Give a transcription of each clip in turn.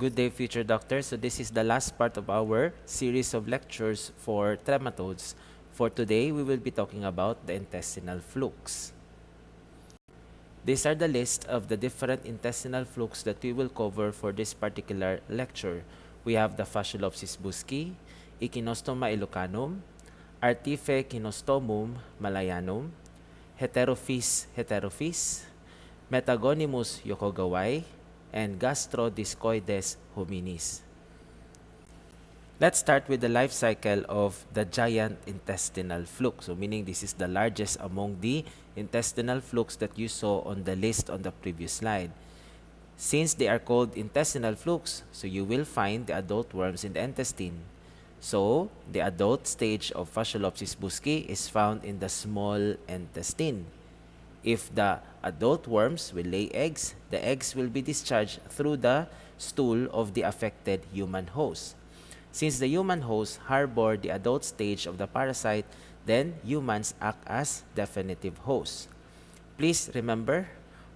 Good day, future doctors. So this is the last part of our series of lectures for trematodes. For today, we will be talking about the intestinal flukes. These are the list of the different intestinal flukes that we will cover for this particular lecture. We have the Fasciolopsis busci, Echinostoma elucanum, Artifechinostomum malayanum, Heterophis, Metagonimus yokogawai, and Gastrodiscoides hominis. Let's start with the life cycle of the giant intestinal fluke. So meaning this is the largest among the intestinal flukes that you saw on the list on the previous slide. Since they are called intestinal flukes, so you will find the adult worms in the intestine. So the adult stage of Fasciolopsis busci is found in the small intestine. If the adult worms will lay eggs, the eggs will be discharged through the stool of the affected human host. Since the human host harbor the adult stage of the parasite, then humans act as definitive hosts. Please remember,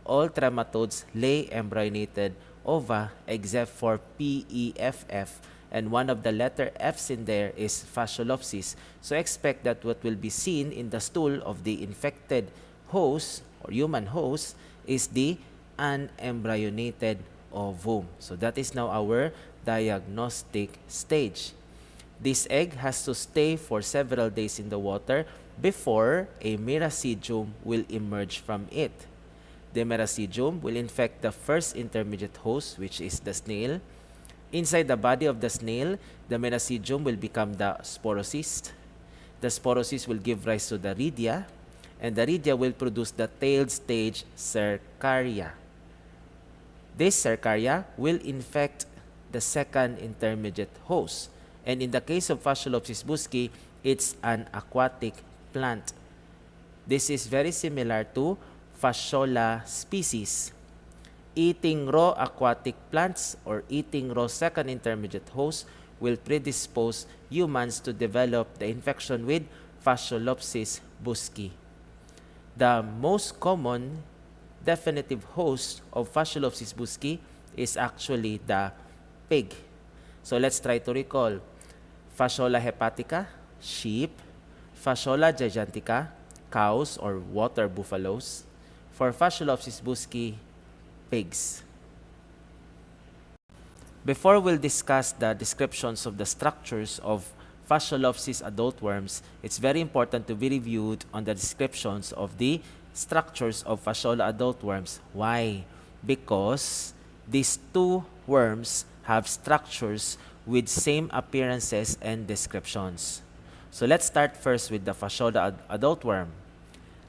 all trematodes lay embryonated ova except for PEFF, and one of the letter F's in there is Fasciolopsis. So expect that what will be seen in the stool of the infected host or human host is the unembryonated ovum. So that is now our diagnostic stage. This egg has to stay for several days in the water before a miracidium will emerge from it. The miracidium will infect the first intermediate host, which is the snail. Inside the body of the snail, the miracidium will become the sporocyst. The sporocyst will give rise to the rhidia, and the rhidia will produce the tailed stage cercaria. This cercaria will infect the second intermediate host. And in the case of Fasciolopsis busci, it's an aquatic plant. This is very similar to Fasciola species. Eating raw aquatic plants or eating raw second intermediate hosts will predispose humans to develop the infection with Fasciolopsis busci. The most common definitive host of Fasciolopsis busci is actually the pig. So let's try to recall. Fasciola hepatica, sheep. Fasciola gigantica, cows or water buffaloes. For Fasciolopsis busci, pigs. Before we'll discuss the descriptions of the structures of Fasciolopsis adult worms, it's very important to be reviewed on the descriptions of the structures of Fasciola adult worms. Why? Because these two worms have structures with same appearances and descriptions. So let's start first with the Fasciola adult worm.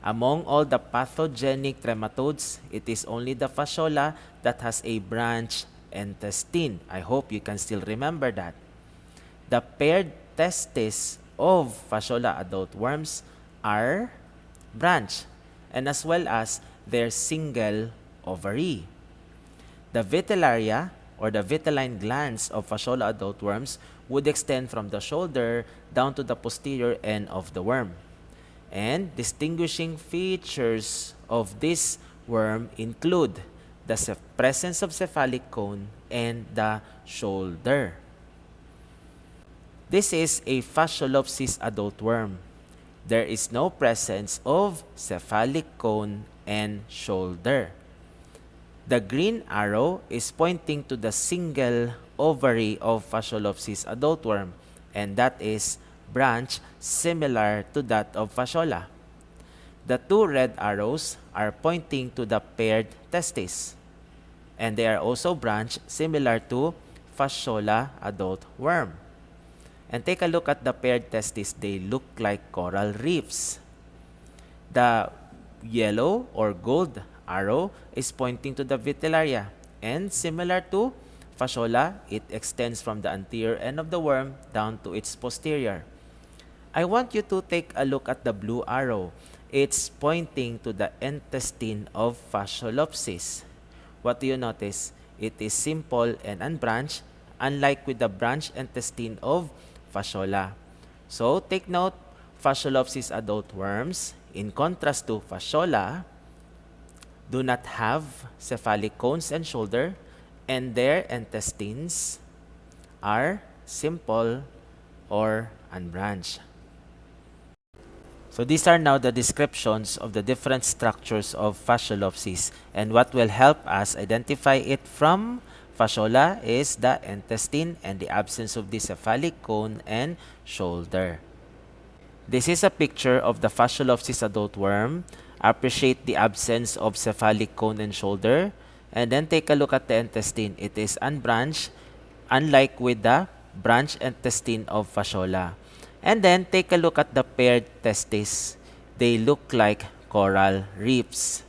Among all the pathogenic trematodes, it is only the Fasciola that has a branched intestine. I hope you can still remember that. The paired testes of Fasciola adult worms are branched, and as well as their single ovary. The vitellaria or the vitelline glands of Fasciola adult worms would extend from the shoulder down to the posterior end of the worm. And distinguishing features of this worm include the presence of cephalic cone and the shoulder. This is a Fasciolopsis adult worm. There is no presence of cephalic cone and shoulder. The green arrow is pointing to the single ovary of Fasciolopsis adult worm, and that is branch similar to that of Fasciola. The two red arrows are pointing to the paired testes, and they are also branched similar to Fasciola adult worm. And take a look at the paired testes. They look like coral reefs. The yellow or gold arrow is pointing to the vitellaria, and similar to Fasciola, it extends from the anterior end of the worm down to its posterior. I want you to take a look at the blue arrow. It's pointing to the intestine of Fasciolopsis. What do you notice? It is simple and unbranched, unlike with the branched intestine of Fasciola. So take note, Fasciolopsis adult worms, in contrast to Fasciola, do not have cephalic cones and shoulder, and their intestines are simple or unbranched. So these are now the descriptions of the different structures of fasciolopsis, and what will help us identify it from fasciola is the intestine and the absence of the cephalic cone and shoulder. This is a picture of the fasciolopsis adult worm. Appreciate the absence of cephalic cone and shoulder, and then take a look at the intestine. It is unbranched, unlike with the branched intestine of fasciola. And then take a look at the paired testes. They look like coral reefs.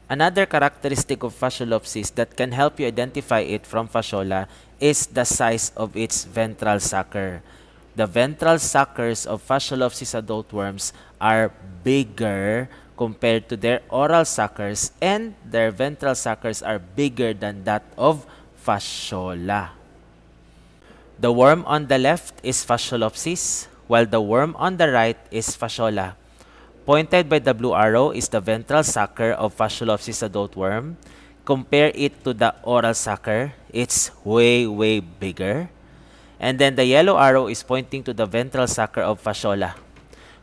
Another characteristic of fasciolopsis that can help you identify it from fasciola is the size of its ventral sucker. The ventral suckers of fasciolopsis adult worms are bigger compared to their oral suckers, and their ventral suckers are bigger than that of fasciola. The worm on the left is fasciolopsis, while the worm on the right is fasciola. Pointed by the blue arrow is the ventral sucker of fasciolopsis adult worm. Compare it to the oral sucker. It's way, way bigger. And then the yellow arrow is pointing to the ventral sucker of fasciola.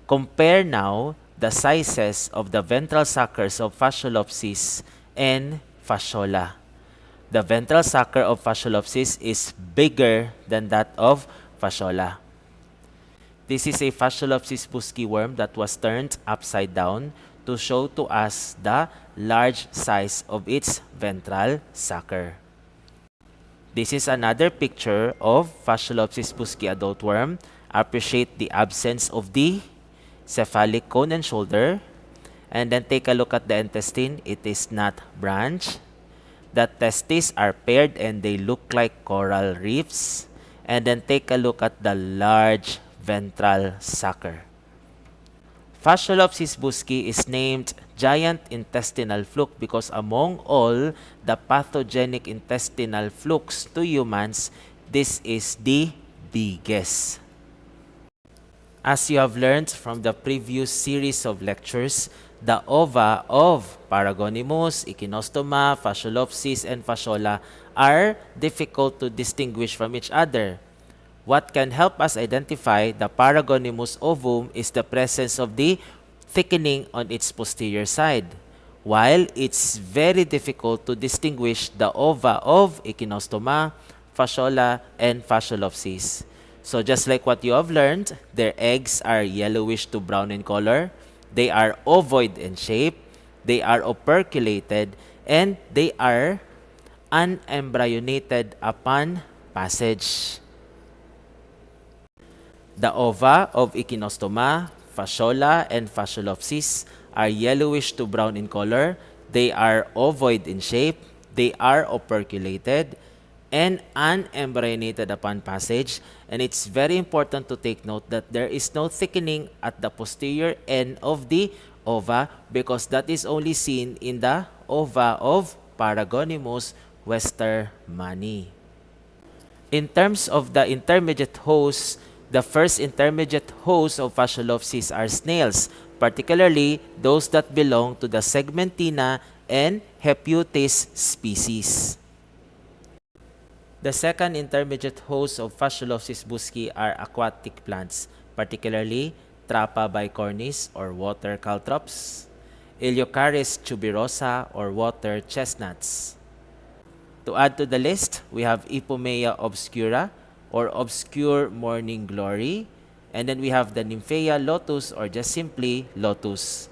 Compare now the sizes of the ventral suckers of fasciolopsis and fasciola. The ventral sucker of fasciolopsis is bigger than that of fasciola. This is a fasciolopsis busci worm that was turned upside down to show to us the large size of its ventral sucker. This is another picture of fasciolopsis busci adult worm. Appreciate the absence of the cephalic cone and shoulder. And then take a look at the intestine. It is not branched. The testes are paired and they look like coral reefs. And then take a look at the large ventral sucker. Fasciolopsis busci is named giant intestinal fluke because among all the pathogenic intestinal flukes to humans, this is the biggest. As you have learned from the previous series of lectures, the ova of Paragonimus, Echinostoma, Fasciolopsis, and Fasciola are difficult to distinguish from each other. What can help us identify the Paragonimus ovum is the presence of the thickening on its posterior side, while it's very difficult to distinguish the ova of Echinostoma, Fasciola, and Fasciolopsis. So just like what you have learned, their eggs are yellowish to brown in color, they are ovoid in shape, they are operculated, and they are unembryonated upon passage. The ova of Echinostoma, Fasciola, and Fasciolopsis are yellowish to brown in color. They are ovoid in shape. They are operculated and unembryonated upon passage. And it's very important to take note that there is no thickening at the posterior end of the ova because that is only seen in the ova of Paragonimus westermanni. In terms of the intermediate hosts, the first intermediate hosts of Fasciolopsis are snails, particularly those that belong to the Segmentina and Heputis species. The second intermediate hosts of Fasciolopsis busci are aquatic plants, particularly Trapa bicornis or water caltrops, Iliocaris tuberosa or water chestnuts. To add to the list, we have Ipomea obscura or obscure morning glory, and then we have the Nymphaea lotus or just simply lotus.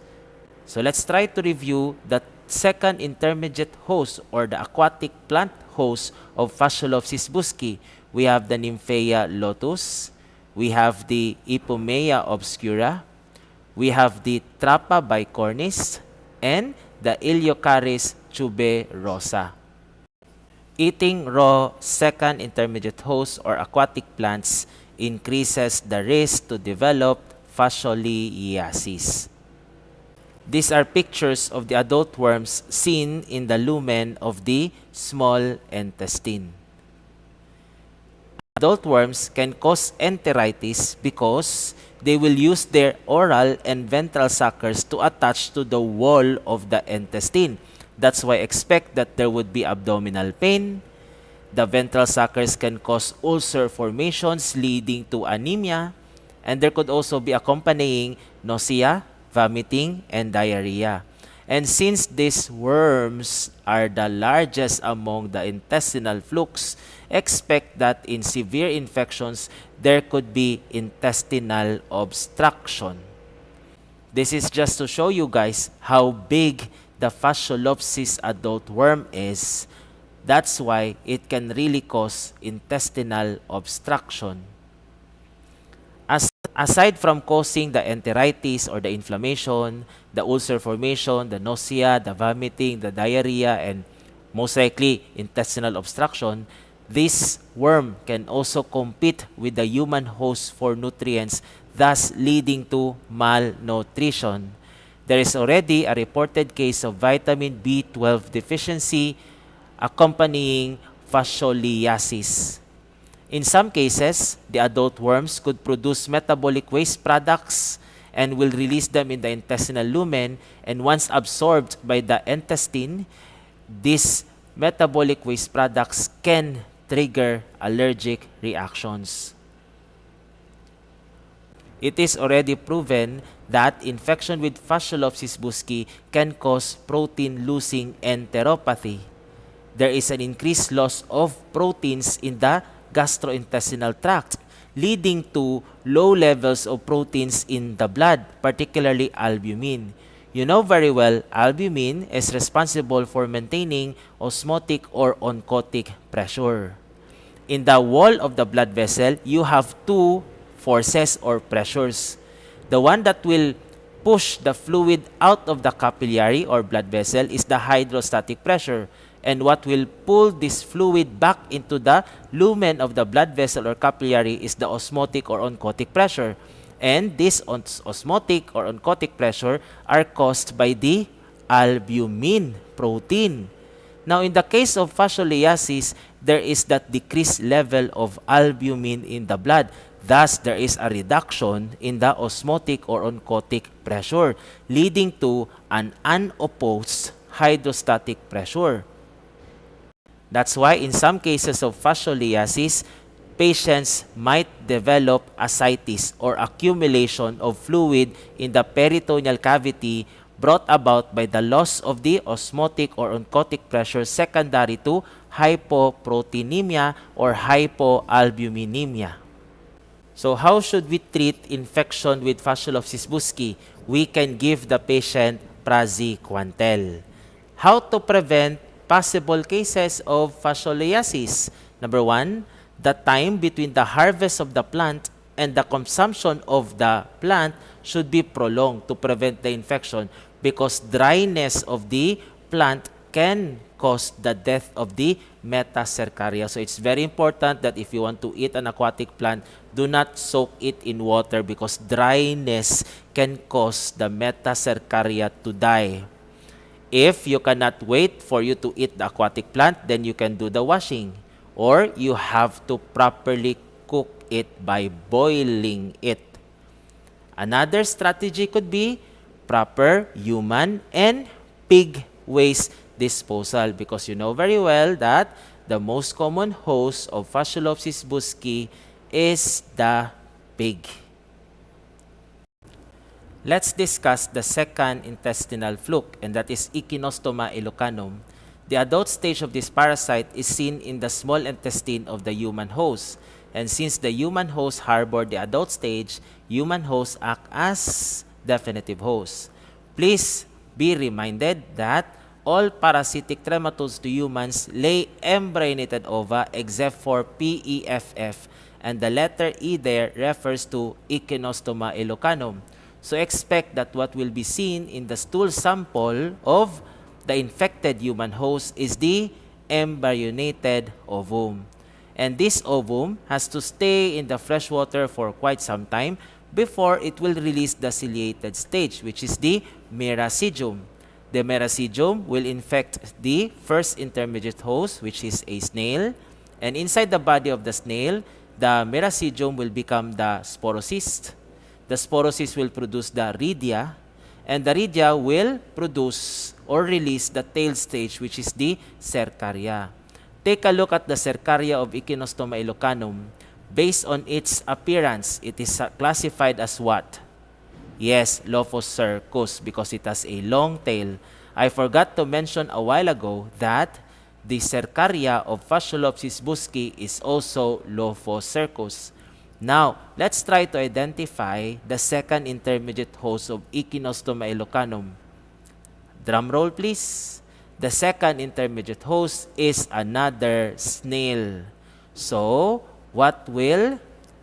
So let's try to review the second intermediate host or the aquatic plant host of Fasciolopsis busci. We have the Nymphaea lotus, we have the Ipomea obscura, we have the Trapa bicornis, and the Iliocaris tuberosa. Eating raw second intermediate hosts or aquatic plants increases the risk to develop fascioliasis. These are pictures of the adult worms seen in the lumen of the small intestine. Adult worms can cause enteritis because they will use their oral and ventral suckers to attach to the wall of the intestine. That's why expect that there would be abdominal pain, The ventral suckers can cause ulcer formations leading to anemia, and there could also be accompanying nausea, vomiting, and diarrhea. And since these worms are the largest among the intestinal flukes, expect that in severe infections, there could be intestinal obstruction. This is just to show you guys how big the Fasciolopsis adult worm is. That's why it can really cause intestinal obstruction. Aside from causing the enteritis or the inflammation, the ulcer formation, the nausea, the vomiting, the diarrhea, and most likely intestinal obstruction, this worm can also compete with the human host for nutrients, thus leading to malnutrition. There is already a reported case of vitamin B12 deficiency accompanying fascioliasis. In some cases, the adult worms could produce metabolic waste products and will release them in the intestinal lumen, and once absorbed by the intestine, these metabolic waste products can trigger allergic reactions. It is already proven that infection with Fasciolopsis buschii can cause protein-losing enteropathy. There is an increased loss of proteins in the gastrointestinal tract, leading to low levels of proteins in the blood, particularly albumin. You know very well, albumin is responsible for maintaining osmotic or oncotic pressure. In the wall of the blood vessel, you have two forces or pressures. The one that will push the fluid out of the capillary or blood vessel is the hydrostatic pressure. And what will pull this fluid back into the lumen of the blood vessel or capillary is the osmotic or oncotic pressure. And this osmotic or oncotic pressure are caused by the albumin protein. Now, in the case of fascioliasis, there is that decreased level of albumin in the blood. Thus, there is a reduction in the osmotic or oncotic pressure, leading to an unopposed hydrostatic pressure. That's why in some cases of fascioliasis, patients might develop ascites or accumulation of fluid in the peritoneal cavity brought about by the loss of the osmotic or oncotic pressure secondary to hypoproteinemia or hypoalbuminemia. So how should we treat infection with Fasciolopsis buschii? We can give the patient praziquantel. How to prevent possible cases of fascioliasis? Number one, the time between the harvest of the plant and the consumption of the plant should be prolonged to prevent the infection, because dryness of the plant can cause the death of the metacercaria. So it's very important that if you want to eat an aquatic plant, do not soak it in water, because dryness can cause the metacercaria to die. If you cannot wait for you to eat the aquatic plant, then you can do the washing. Or you have to properly cook it by boiling it. Another strategy could be proper human and pig waste disposal, because you know very well that the most common host of Fasciolopsis buschii is the pig. Let's discuss the second intestinal fluke, and that is Echinostoma elocanum. The adult stage of this parasite is seen in the small intestine of the human host. And since the human host harbor the adult stage, human hosts act as definitive hosts. Please be reminded that all parasitic trematodes to humans lay embryonated ova except for PEFF, and the letter E there refers to Echinostoma elocanum. So expect that what will be seen in the stool sample of the infected human host is the embryonated ovum. And this ovum has to stay in the fresh water for quite some time before it will release the ciliated stage, which is the meracidium. The meracidium will infect the first intermediate host, which is a snail. And inside the body of the snail, the meracidium will become the sporocyst. The sporocyst will produce the rhidia, and the rhidia will produce or release the tail stage, which is the cercaria. Take a look at the cercaria of Echinostoma elocanum. Based on its appearance, it is classified as what? Yes, Lophocercus, because it has a long tail. I forgot to mention a while ago that the cercaria of Fasciolopsis busci is also Lophocercus. Now, let's try to identify the second intermediate host of Echinostoma elocanum. Drum roll, please. The second intermediate host is another snail. So, what will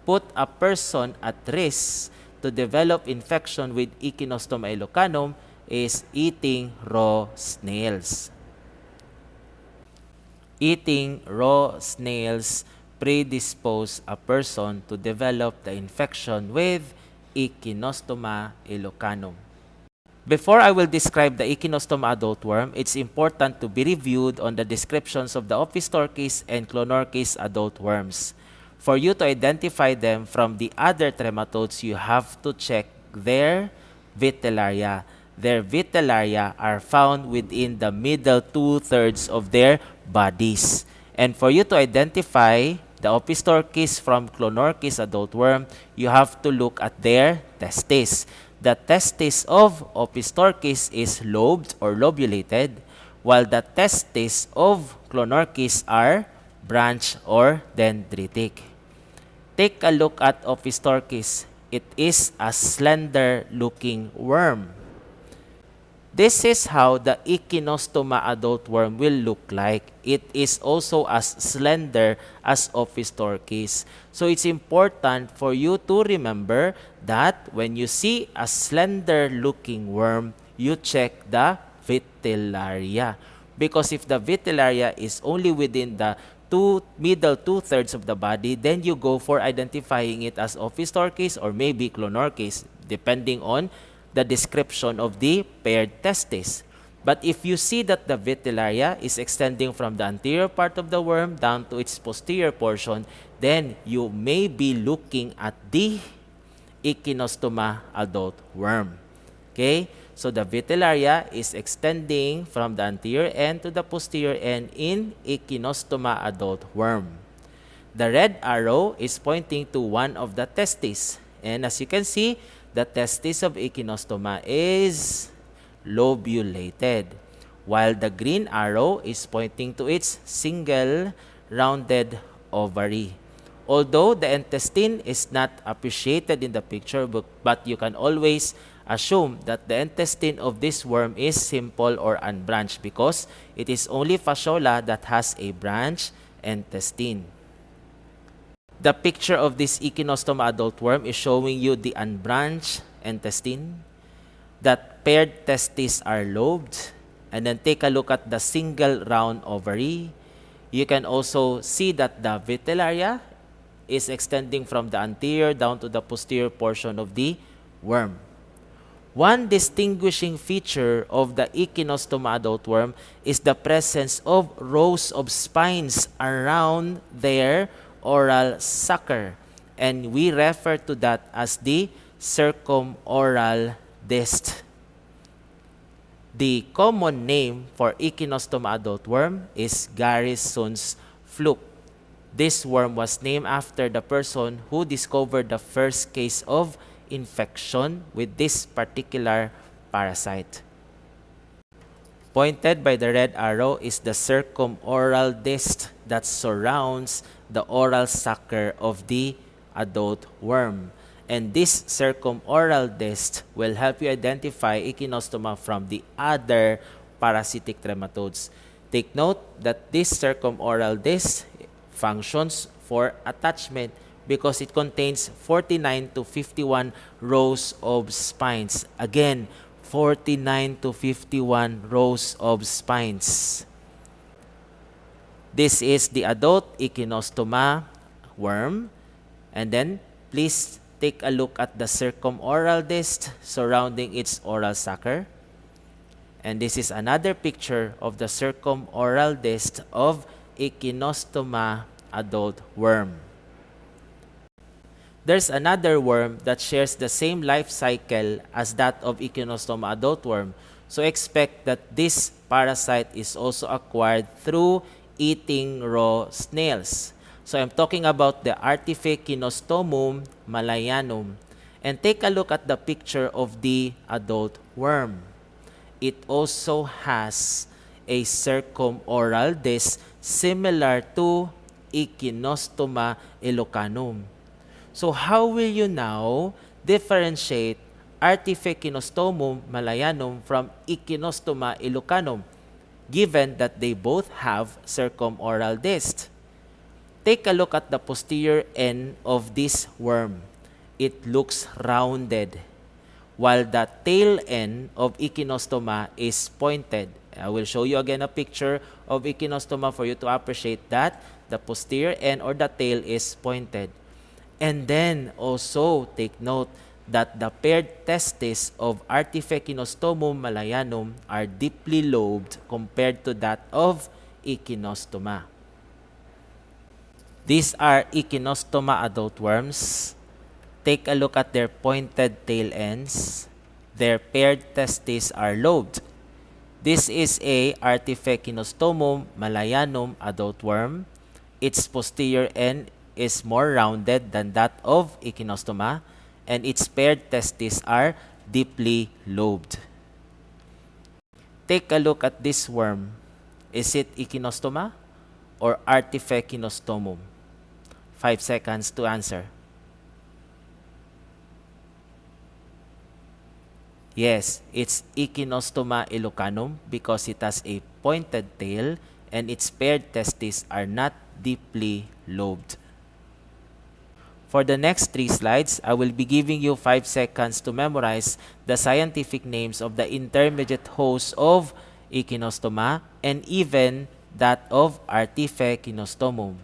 put a person at risk to develop infection with Echinostoma elocanum is eating raw snails. Eating raw snails predispose a person to develop the infection with Echinostoma elocanum. Before I will describe the Echinostoma adult worm, it's important to be reviewed on the descriptions of the Ophistorchis and Clonorchis adult worms. For you to identify them from the other trematodes, you have to check their vitellaria. Their vitellaria are found within the middle two-thirds of their bodies. And for you to identify the Ophistorchis from Clonorchis adult worm, you have to look at their testes. The testis of Ophistorchis is lobed or lobulated, while the testis of Clonorchis are branched or dendritic. Take a look at Ophistorchis. It is a slender-looking worm. This is how the Echinostoma adult worm will look like. It is also as slender as Ophistorchis. So it's important for you to remember that when you see a slender-looking worm, you check the vitellaria. Because if the vitellaria is only within the middle two-thirds of the body, then you go for identifying it as Ophistorchis or maybe Clonorchis, depending on the description of the paired testis. But if you see that the vitellaria is extending from the anterior part of the worm down to its posterior portion, then you may be looking at the Echinostoma adult worm. Okay? So the vitellaria is extending from the anterior end to the posterior end in Echinostoma adult worm. The red arrow is pointing to one of the testes. And as you can see, the testis of Echinostoma is lobulated, while the green arrow is pointing to its single rounded ovary. Although the intestine is not appreciated in the picture, but you can always assume that the intestine of this worm is simple or unbranched because it is only fasciola that has a branched intestine. The picture of this Echinostoma adult worm is showing you the unbranched intestine, that paired testes are lobed, and then take a look at the single round ovary. You can also see that the vitellaria is extending from the anterior down to the posterior portion of the worm. One distinguishing feature of the Echinostoma adult worm is the presence of rows of spines around their oral sucker, and we refer to that as the circumoral disc. The common name for Echinostoma adult worm is Garrison's fluke. This worm was named after the person who discovered the first case of infection with this particular parasite. Pointed by the red arrow is the circumoral disc that surrounds the oral sucker of the adult worm. And this circumoral disc will help you identify Echinostoma from the other parasitic trematodes. Take note that this circumoral disc functions for attachment because it contains 49 to 51 rows of spines. Again, 49 to 51 rows of spines. This is the adult Echinostoma worm. And then, please take a look at the circumoral disc surrounding its oral sucker. And this is another picture of the circumoral disc of Echinostoma adult worm. There's another worm that shares the same life cycle as that of Echinostoma adult worm. So expect that this parasite is also acquired through eating raw snails. So I'm talking about the Artifekinostomum malayanum. And take a look at the picture of the adult worm. It also has a circumoral disc similar to Echinostoma elocanum. So how will you now differentiate Artifekinostomum malayanum from Echinostoma elocanum, given that they both have circumoral discs? Take a look at the posterior end of this worm. It looks rounded, while the tail end of Echinostoma is pointed. I will show you again a picture of Echinostoma for you to appreciate that the posterior end or the tail is pointed. And then also take note that the paired testes of Artifekinostomum malayanum are deeply lobed compared to that of Echinostoma. These are Echinostoma adult worms. Take a look at their pointed tail ends. Their paired testes are lobed. This is a Artifekinostomum malayanum adult worm. Its posterior end is more rounded than that of Echinostoma, and its paired testes are deeply lobed. Take a look at this worm. Is it Echinostoma or Artifekinostomum? 5 seconds to answer. Yes, it's Echinostoma elocanum because it has a pointed tail and its paired testes are not deeply lobed. For the next 3 slides, I will be giving you 5 seconds to memorize the scientific names of the intermediate hosts of Echinostoma and even that of Artifekinostomum.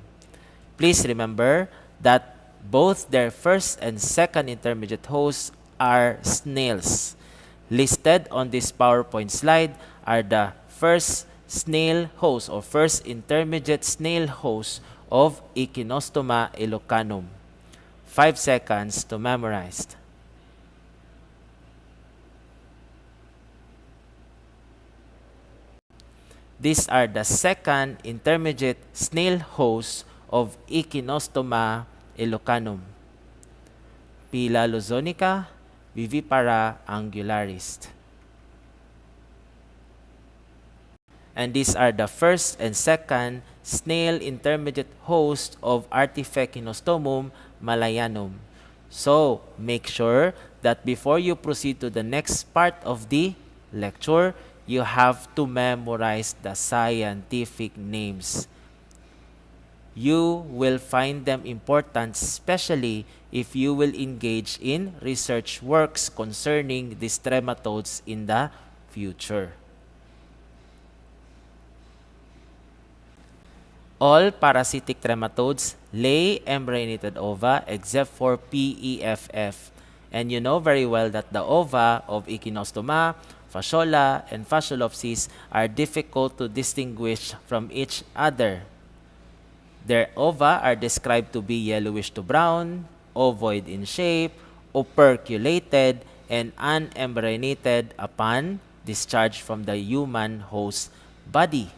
Please remember that both their first and second intermediate hosts are snails. Listed on this PowerPoint slide are the first snail host or first intermediate snail host of Echinostoma elocanum. 5 seconds to memorize. These are the second intermediate snail hosts of Echinostoma elocanum. Pila luzonica, Vivipara angularis. And these are the first and second snail intermediate host of Artifekinostomum malayanum. So, make sure that before you proceed to the next part of the lecture, you have to memorize the scientific names. You will find them important, especially if you will engage in research works concerning these trematodes in the future. All parasitic trematodes lay embryonated ova except for PEFF. And you know very well that the ova of Echinostoma, Fasciola, and Fasciolopsis are difficult to distinguish from each other. Their ova are described to be yellowish to brown, ovoid in shape, operculated, and unembryonated upon discharge from the human host body.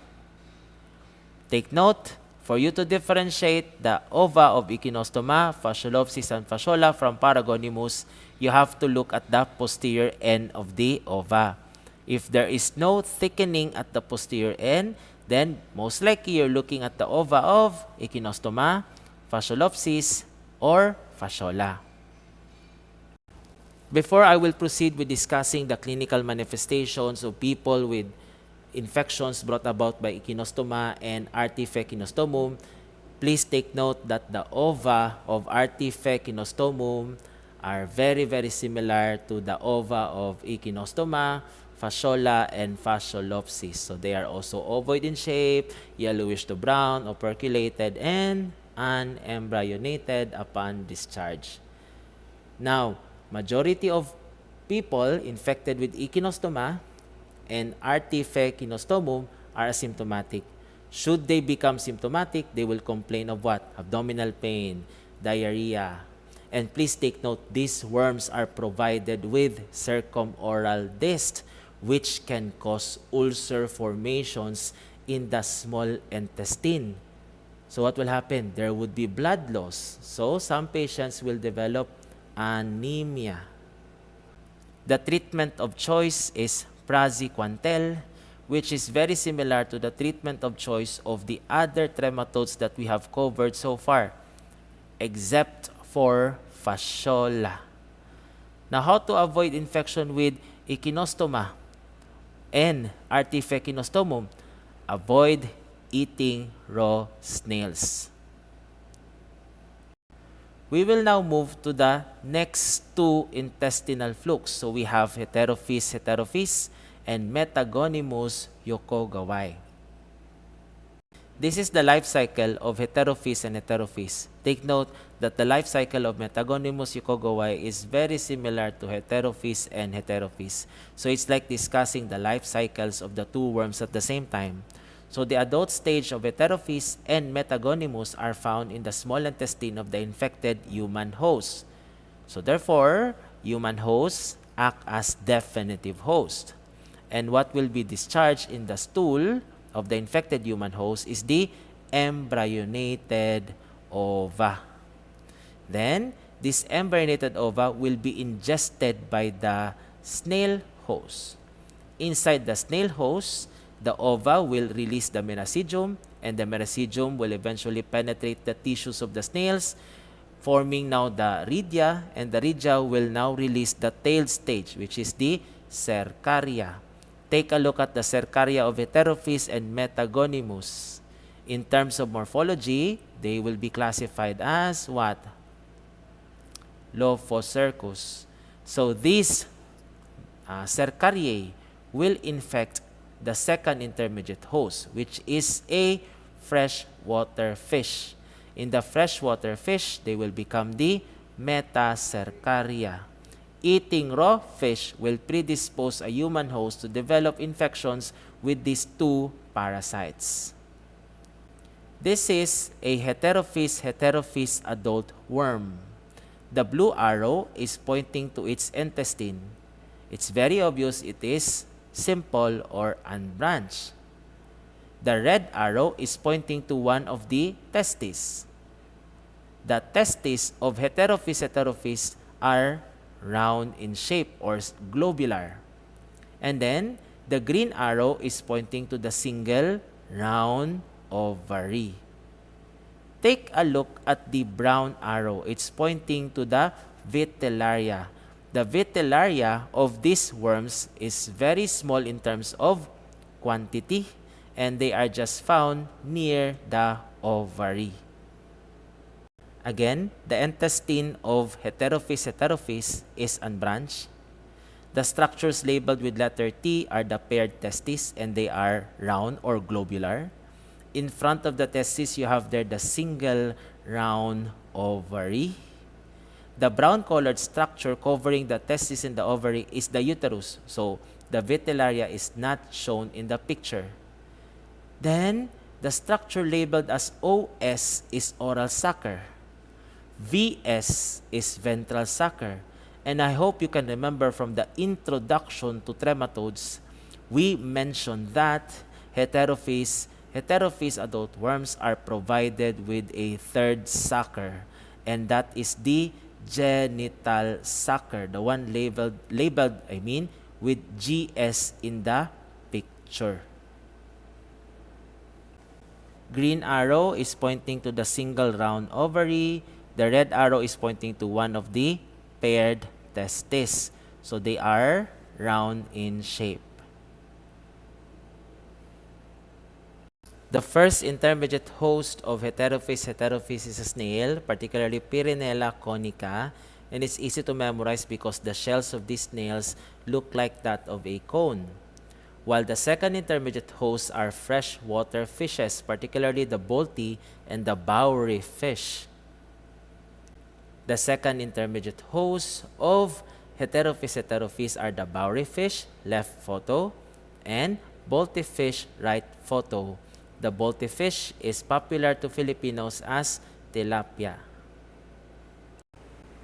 Take note, for you to differentiate the ova of Echinostoma, Fasciolopsis, and Fasciola from Paragonimus, you have to look at the posterior end of the ova. If there is no thickening at the posterior end, then most likely you're looking at the ova of Echinostoma, Fasciolopsis, or Fasciola. Before I will proceed with discussing the clinical manifestations of people with infections brought about by Echinostoma and Artifekinostomum, please take note that the ova of Artifekinostomum are very, very similar to the ova of Echinostoma, Fasciola, and Fasciolopsis. So they are also ovoid in shape, yellowish to brown, operculated, and unembryonated upon discharge. Now, majority of people infected with Echinostoma and Artifekinostomum are asymptomatic. Should they become symptomatic, they will complain of what? Abdominal pain, diarrhea. And please take note, these worms are provided with circumoral discs, which can cause ulcer formations in the small intestine. So what will happen? There would be blood loss. So some patients will develop anemia. The treatment of choice is praziquantel, which is very similar to the treatment of choice of the other trematodes that we have covered so far, except for fasciola. Now, how to avoid infection with echinostoma and artifechinostomum? Avoid eating raw snails. We will now move to the next two intestinal flukes. So we have heterophys, and Metagonimus yokogawai. This is the life cycle of heterophys and heterophys. Take note that the life cycle of Metagonimus yokogawai is very similar to heterophys and heterophys. So it's like discussing the life cycles of the two worms at the same time. So the adult stage of heterophys and Metagonimus are found in the small intestine of the infected human host. So therefore, human hosts act as definitive host. And what will be discharged in the stool of the infected human host is the embryonated ova. Then, this embryonated ova will be ingested by the snail host. Inside the snail host, the ova will release the meracidium, and the meracidium will eventually penetrate the tissues of the snails, forming now the rhizia, and the rhizia will now release the tailed stage, which is the cercaria. Take a look at the cercaria of heterophys and Metagonimus. In terms of morphology, they will be classified as what? Lophocercus. So these cercariae will infect the second intermediate host, which is a freshwater fish. In the freshwater fish, they will become the metacercaria. Eating raw fish will predispose a human host to develop infections with these two parasites. This is a heterophys adult worm. The blue arrow is pointing to its intestine. It's very obvious it is simple or unbranched. The red arrow is pointing to one of the testes. The testes of heterophys are round in shape or globular. And then, the green arrow is pointing to the single round ovary. Take a look at the brown arrow. It's pointing to the vitellaria. The vitellaria of these worms is very small in terms of quantity, and they are just found near the ovary. Again, the intestine of heterophys is unbranched. The structures labeled with letter T are the paired testes, and they are round or globular. In front of the testes, you have there the single round ovary. The brown-colored structure covering the testes and the ovary is the uterus. So, the vitellaria is not shown in the picture. Then, the structure labeled as OS is oral sucker. VS is ventral sucker. And I hope you can remember from the introduction to trematodes, we mentioned that heterophys adult worms are provided with a third sucker, and that is the genital sucker, the one labeled with GS in the picture. Green arrow is pointing to the single round ovary. The red arrow is pointing to one of the paired testes. So they are round in shape. The first intermediate host of heterophys is a snail, particularly Pyrenella conica, and it's easy to memorize because the shells of these snails look like that of a cone. While the second intermediate hosts are freshwater fishes, particularly the bolty and the bowery fish. The second intermediate hosts of heterophys are the bowery fish, left photo, and bolty fish, right photo. The bolty fish is popular to Filipinos as tilapia.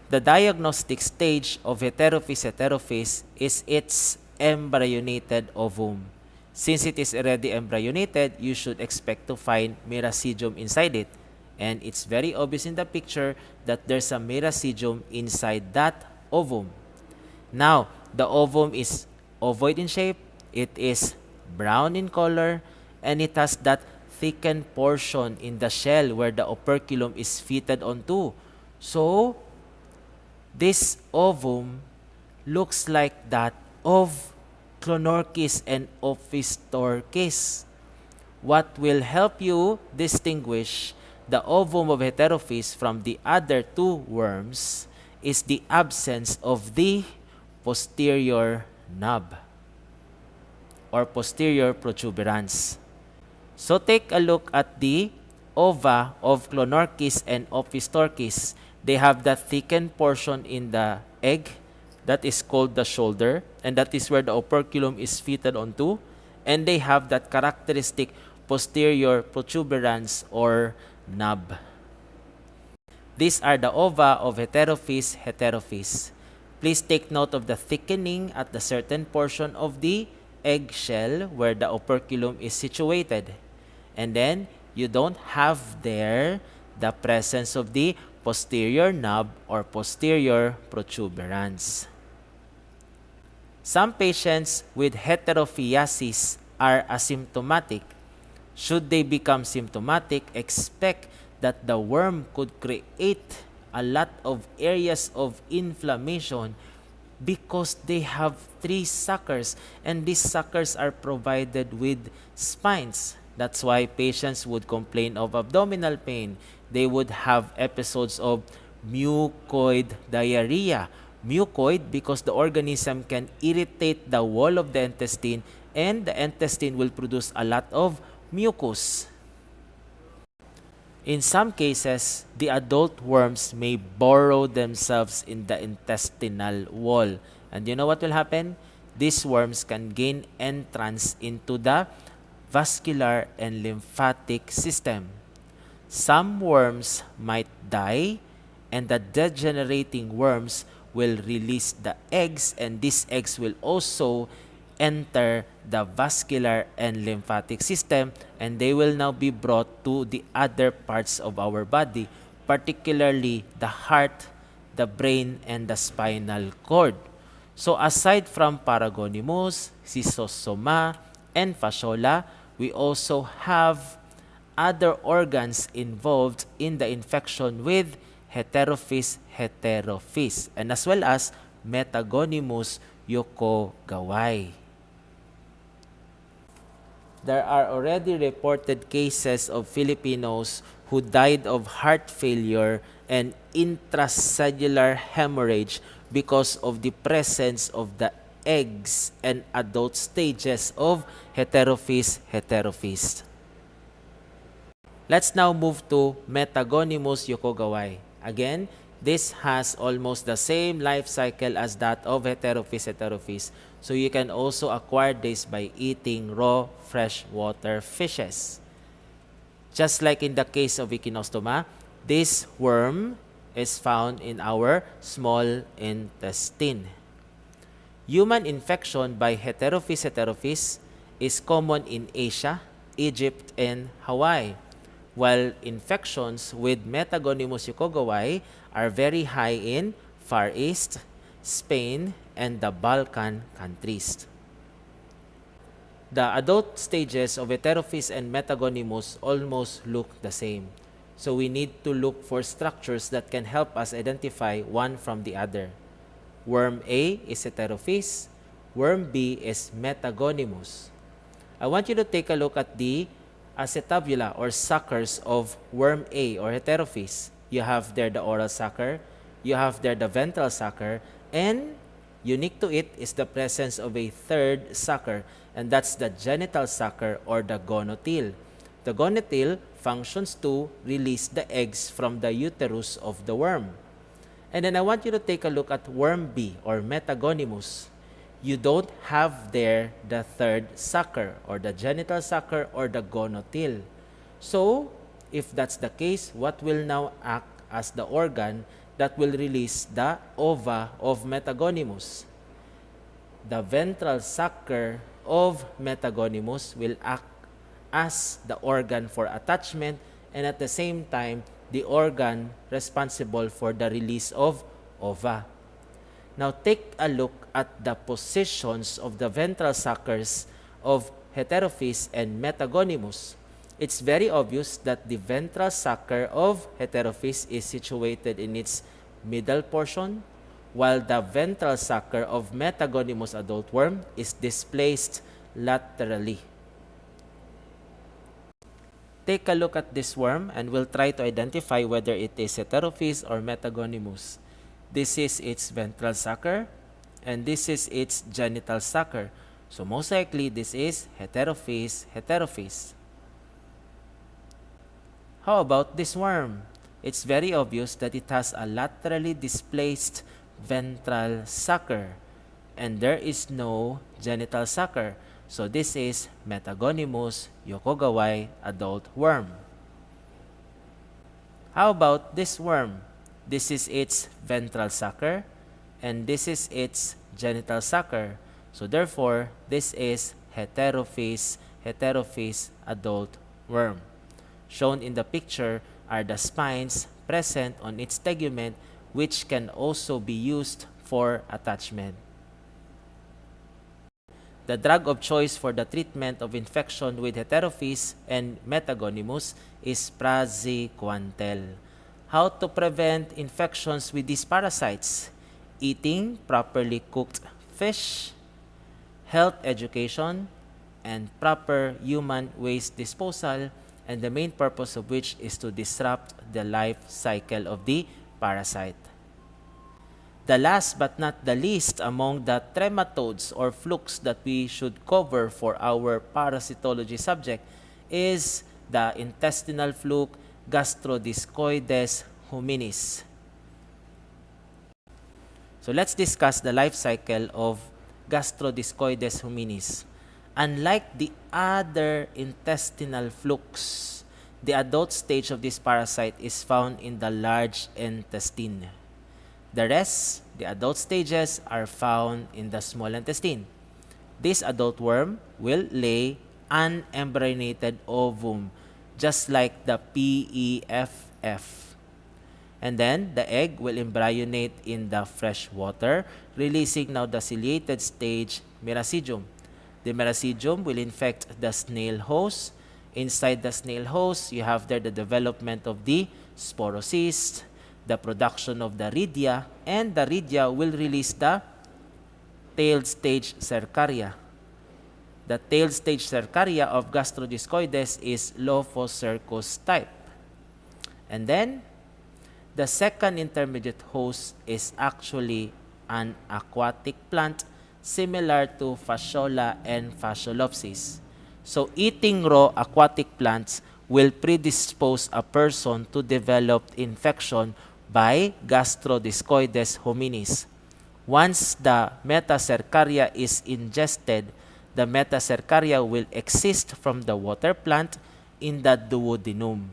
The diagnostic stage of heterophys is its embryonated ovum. Since it is already embryonated, you should expect to find miracidium inside it. And it's very obvious in the picture that there's a miracidium inside that ovum. Now, the ovum is ovoid in shape, it is brown in color, and it has that thickened portion in the shell where the operculum is fitted onto. So, this ovum looks like that of Clonorchis and Ophistorchis. What will help you distinguish the ovum of Heterophis from the other two worms is the absence of the posterior knob or posterior protuberance. So take a look at the ova of Clonorchis and Ophistorchis. They have that thickened portion in the egg that is called the shoulder, and that is where the operculum is fitted onto, and they have that characteristic posterior protuberance or knob. These are the ova of Heterophis heterophis. Please take note of the thickening at the certain portion of the eggshell where the operculum is situated. And then, you don't have there the presence of the posterior knob or posterior protuberance. Some patients with heterophiasis are asymptomatic. Should they become symptomatic, expect that the worm could create a lot of areas of inflammation because they have 3 suckers, and these suckers are provided with spines. That's why patients would complain of abdominal pain. They would have episodes of mucoid diarrhea. Mucoid because the organism can irritate the wall of the intestine, and the intestine will produce a lot of mucus. In some cases, the adult worms may burrow themselves in the intestinal wall. And you know what will happen? These worms can gain entrance into the vascular and lymphatic system. Some worms might die, and the degenerating worms will release the eggs, and these eggs will also enter the vascular and lymphatic system, and they will now be brought to the other parts of our body, particularly the heart, the brain, and the spinal cord. So aside from Paragonimus, Schistosoma, and Fasciola, we also have other organs involved in the infection with Heterophis heterophis, and as well as Metagonimus yokogawai. There are already reported cases of Filipinos who died of heart failure and intracellular hemorrhage because of the presence of the eggs and adult stages of Heterophis heterophis. Let's now move to Metagonimus yokogawai. Again, this has almost the same life cycle as that of Heterophis heterophis. So you can also acquire this by eating raw freshwater fishes. Just like in the case of Echinostoma, this worm is found in our small intestine. Human infection by Heterophis heterophis is common in Asia, Egypt, and Hawaii, while infections with Metagonimus yokogawai are very high in Far East, Spain, and the Balkan countries. The adult stages of Heterophis and Metagonimus almost look the same. So we need to look for structures that can help us identify one from the other. Worm A is Heterophis, worm B is Metagonimus. I want you to take a look at the acetabula or suckers of worm A or Heterophis. You have there the oral sucker, you have there the ventral sucker, and unique to it is the presence of a third sucker, and that's the genital sucker or the gonotile. The gonotile functions to release the eggs from the uterus of the worm. And then I want you to take a look at worm B or Metagonimus. You don't have there the third sucker or the genital sucker or the gonotile. So, if that's the case, what will now act as the organ that will release the ova of Metagonimus? The ventral sucker of Metagonimus will act as the organ for attachment and at the same time the organ responsible for the release of ova. Now take a look at the positions of the ventral suckers of Heterophyes and Metagonimus. It's very obvious that the ventral sucker of Heterophyes is situated in its middle portion, while the ventral sucker of Metagonimus adult worm is displaced laterally. Take a look at this worm and we'll try to identify whether it is Heterophyes or Metagonimus. This is its ventral sucker and this is its genital sucker. So most likely this is Heterophyes, Heterophyes. How about this worm? It's very obvious that it has a laterally displaced ventral sucker and there is no genital sucker. So this is Metagonimus yokogawai adult worm. How about this worm? This is its ventral sucker and this is its genital sucker. So therefore, this is Heterophyes, Heterophyes adult worm. Shown in the picture are the spines present on its tegument which can also be used for attachment. The drug of choice for the treatment of infection with Heterophyes and Metagonimus is praziquantel. How to prevent infections with these parasites? Eating properly cooked fish, health education, and proper human waste disposal, and the main purpose of which is to disrupt the life cycle of the parasite. The last but not the least among the trematodes or flukes that we should cover for our parasitology subject is the intestinal fluke Gastrodiscoides hominis. So let's discuss the life cycle of Gastrodiscoides hominis. Unlike the other intestinal flukes, the adult stage of this parasite is found in the large intestine. The rest, the adult stages, are found in the small intestine. This adult worm will lay an embryonated ovum, just like the PEFF. And then, the egg will embryonate in the fresh water, releasing now the ciliated stage meracidium. The meracidium will infect the snail host. Inside the snail host, you have there the development of the sporocyst, the production of the rhidia, and the rhidia will release the tailed stage cercaria. The tailed stage cercaria of Gastrodiscoides is Lophocercus type. And then, the second intermediate host is actually an aquatic plant similar to Fasciola and Fasciolopsis. So, eating raw aquatic plants will predispose a person to develop infection by Gastrodiscoides hominis. Once the metacercaria is ingested, the metacercaria will exist from the water plant in the duodenum.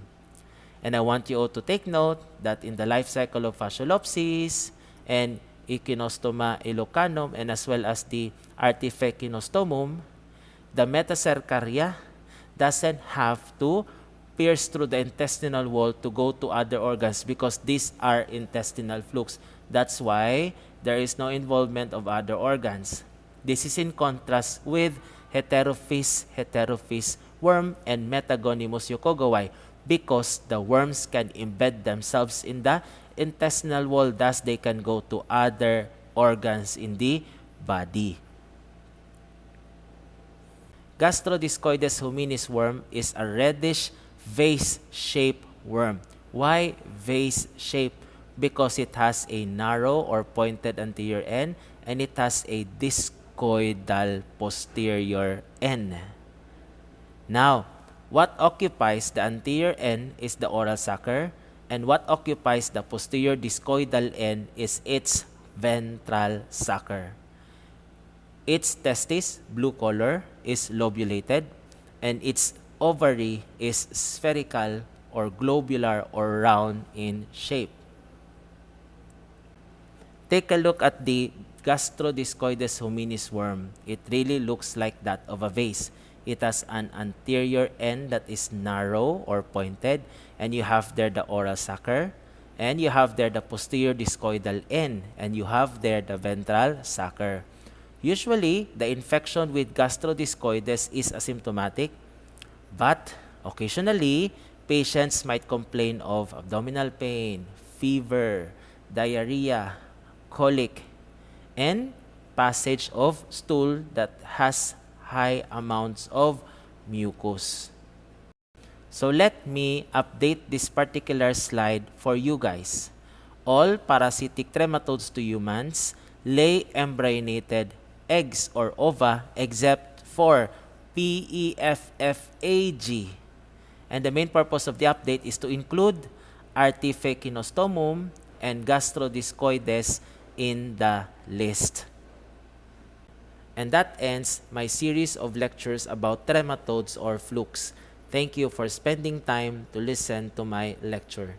And I want you all to take note that in the life cycle of Fasciolopsis and Echinostoma elocanum and as well as the Artifechinostomum, the metacercaria doesn't have to pierce through the intestinal wall to go to other organs because these are intestinal flukes. That's why there is no involvement of other organs. This is in contrast with Heterophyes, Heterophyes worm and Metagonimus yokogawai because the worms can embed themselves in the intestinal wall, thus they can go to other organs in the body. Gastrodiscoides hominis worm is a reddish vase-shaped worm. Why vase-shaped? Because it has a narrow or pointed anterior end and it has a discoidal posterior end. Now, what occupies the anterior end is the oral sucker, and what occupies the posterior discoidal end is its ventral sucker. Its testis, blue color, is lobulated, and its ovary is spherical or globular or round in shape. Take a look at the Gastrodiscoides hominis worm, it really looks like that of a vase. It has an anterior end that is narrow or pointed, and you have there the oral sucker, and you have there the posterior discoidal end, and you have there the ventral sucker. Usually, the infection with gastrodiscoides is asymptomatic, but occasionally, patients might complain of abdominal pain, fever, diarrhea, colic, and passage of stool that has high amounts of mucus. So let me update this particular slide for you guys. All parasitic trematodes to humans lay embryonated eggs or ova except for PEFFAG. And the main purpose of the update is to include Artifekinostomum and Gastrodiscoides in the list. And that ends my series of lectures about trematodes or flukes. Thank you for spending time to listen to my lecture.